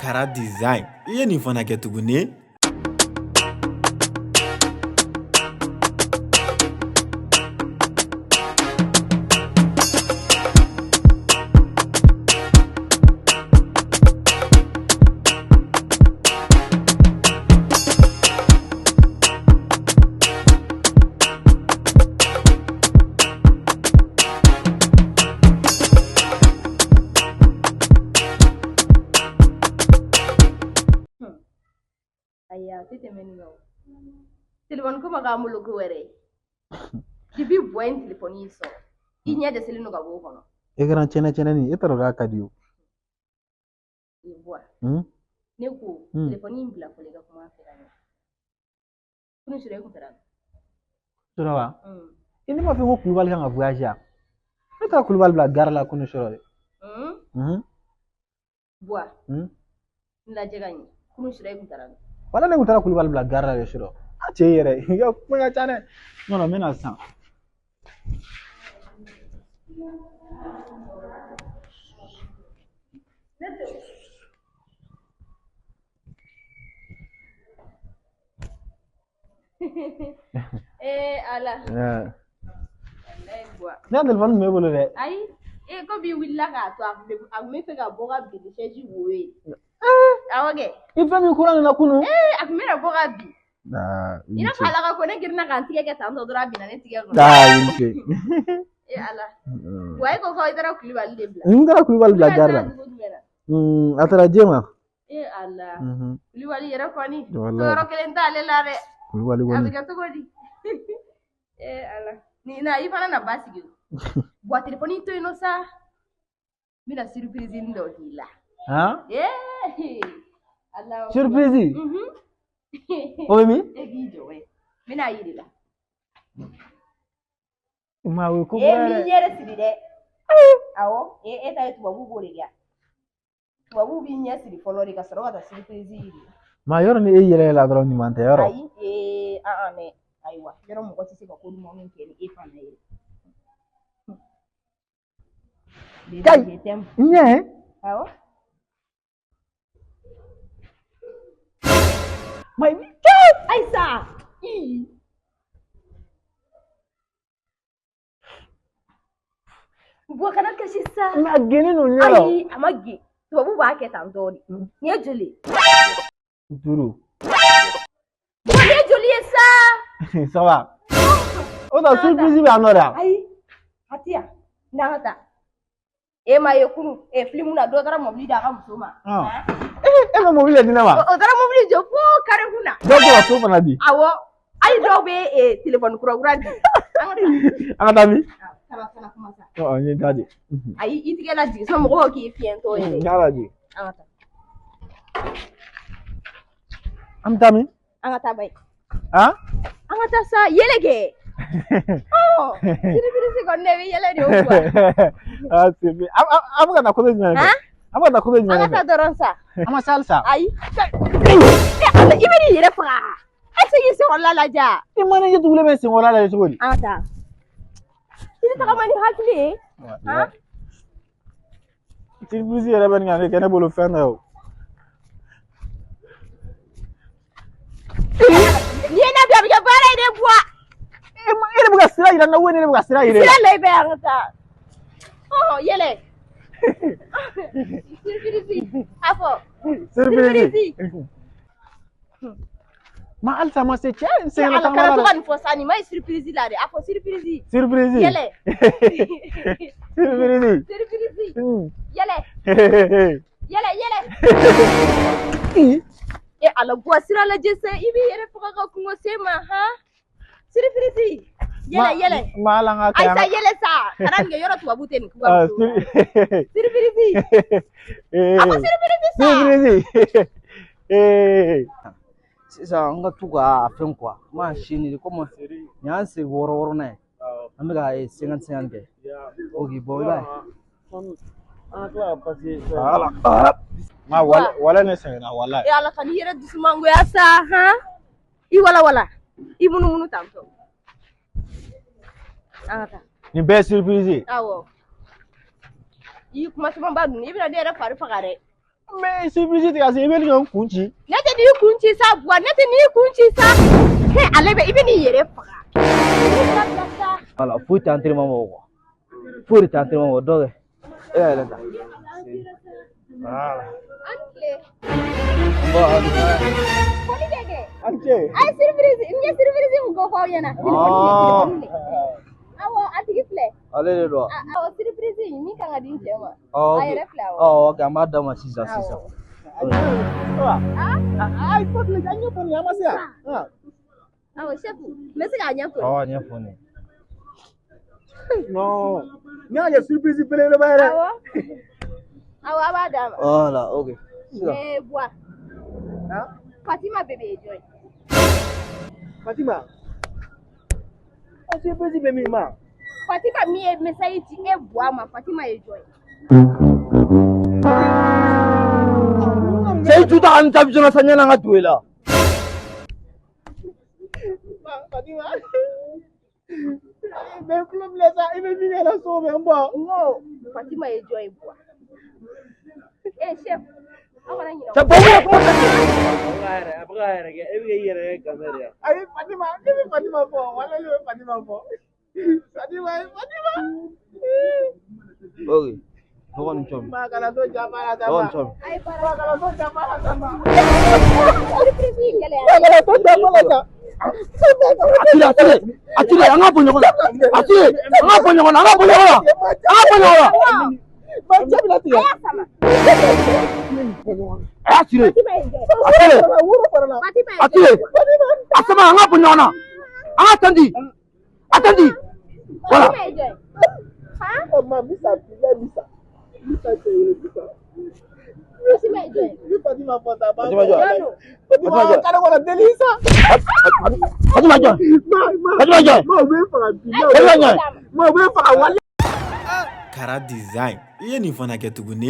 Ankara design. I ye nin fana kɛ tuguni? Aya, tete menino. Telefon ko magamulu ko were. Dibi boyen telefon yiso. Inya de selino ga bo kono. E gran chene ni etaro ga kadiyo. Ibwa. Ne ko telefon yin bla ko le ga kuma fera ni. Kunu sure ko fera. Sura wa? Ini ma fi ngo kulubali kan voyage ya. Etaro kulubali bla gar la kunu sura. Bwa. Nda jega ni. Kunu sure ko fera. Wala ne gutara kulubali bla garra le shiro ache yere yo kuma chane no mena san ala na telefon me bolo de ai ko bi willa ka to ak me fe ga boga bi de seji wowe awage ifami kurang na kunu ak mera boga bi ina kala ka ko ne girna kan tige ke tan do dora bi na ne tige ko yinke ala way ko idara kulibali de bla ngara kulubali bla garra atara jema ala kulibali yera ko ni to ro kelen ta le la re kulubali woni abiga to godi ala ni na ifana na basigi bo telefoni to ino sa mina surprise ndo dila ha Allah surprise owe mi egijo we mina yidila ma we ko mi yere sibide awo ta yetu babu bore ya babu bi nya sibi folori ka soro ta surprise yidi ma yoro ni yele la dron ni mante yoro ai ne aiwa yoro mo ko sisi ka ko mo min keni fa na yele kai nye awo mai Aisa buat kanan ke sisa na gene no nyaro ai amagi to babu ba ke tandori ni joli duru ni joli sa sawa o da surprise bi anora ai hatia nangata ma yekunu filimu na do dara mobili da ka musoma ma mobile dina ma o dara mobili jo po kare kuna do to fana di awo ai do be telephone kura di angata mi kana kuma sa ni dadi ai itige la di so mo ko ki fiento ngala di angata amtami angata bai ha angata sa yelege siri konne wi yele di ogwa sibi amuga na kobe nyane amuga na kobe nyane angata doron sa ama salsa ai ala ibiri yere fra ese yisi wala la ja imane yetu bule men sin wala la yetu boli angata ini ta kamani hakli ha surprise yere ben ngane kene bolo fen yo ni na biya bara ide bua ene buga sira ira na woni ene buga sira ira sira le be angata yele surprise ma alsa ma se chen se ala kala to kan fo sani mai surprise la de afo surprise yele surprise yele ala gwa sira la jese ibi yere fuka ka kungo sema ha surprise yele mala nga kaya ay sa yele sa karan ge yoro tuwa buten kuwa surprise ako surprise sisa nga tuga afen kwa ma shini como nyanse woro na amiga 50 ke ogi boy ba ma wala ne sen na wala ya ala kan yere dusmango ya sa ha i wala i munu tanto angata ni be surprise awo i kuma sama ba dun ibina de ra faru fagare Mais surprise tigɛ se i bɛ nin kun ci. Ne tɛ n'i kun ci sa buwa ne tɛ n'i kun ci sa. He ale bɛ i bɛ n'i yɛrɛ faga. Voilà, foyi tɛ entraînement bɔ quoi. Foyi tɛ entraînement bɔ dɔ kɛ. E y'a yɛlɛ ta. Voilà. An tile. Bon, Foli bɛ kɛ. An cɛ. A ye surprise n ye surprise mun ko f'aw ɲɛna. Awɔ a tigi filɛ. ale de don wa? Awɔ surprise min kan ka di n cɛ ma. Oh, A ok. yɛrɛ filɛ awɔ. Oh, ok, an b'a d'a ma sisan sisan. Ai fɔ tile ka ɲɛ fɔ nin a ma se yan. Awɔ chef n bɛ se k'a ɲɛfɔ. Awɔ, n y'a fɔ ne. Non ni y'a kɛ surprise belebeleba ye dɛ. Awɔ a b'a d'a ma. Voilà, ok. Sisan. Buwa. Fatima bɛ bɛ jɔn. Fatima. A surprise bɛ min ma. Fatima min ye message ci e Buwa ma Fatima ye jɔn. Sai juta an tafi jona sanya nan atuela. Fatima. Bɛ kulo bila sa i bɛ min kɛ la so bɛ n bɔ. Ngo Fatima ye jɔn ye Buwa. Chef. Aw kana ɲinɛ. Ta bawo kuma ta. Apa yɛrɛ kɛ e bɛ k'i yɛrɛ kɛ gamɛ de ye. Ayi Fatima ne bɛ Fatima fɔ wala ne bɛ Fatima fɔ. Fatima ye Fatima. Ok. Tɔgɔ ni cɔmi. Ma kana to jama la Tɔgɔ dama. ni cɔmi. Ayi para. Ma kana to jama la dama. Surprise gɛlɛya. Ma kana to jama la dama. Atile, an ka bɔ ɲɔgɔn na. Atile, an ka bɔ ɲɔgɔn na, an ka bɔ ɲɔgɔn na. An ka bɔ ɲɔgɔn na. Ma jaabi la tigɛ. A y'a sama. A y'a tire. Fatima ye jɔn. Atile, Woro fara la. Fatima ye Atile. A sama, an ka bɔ ɲɔgɔn na. An ka tandi. Atandi. Voilà. Fatima ye jɔn. Oh ma bisa bila bisa. Bisa cewek bisa. Fatima ye jɔn. Ni Fatima fɔ ta ba. Fatima jɔn. Fatima kana wala deli sa. Fatima jɔn. Fatima jɔn. Ma bɛ faga bi. Fatima jɔn. Ma bɛ faga wali. Kara design i ye nin fana kɛ tuguni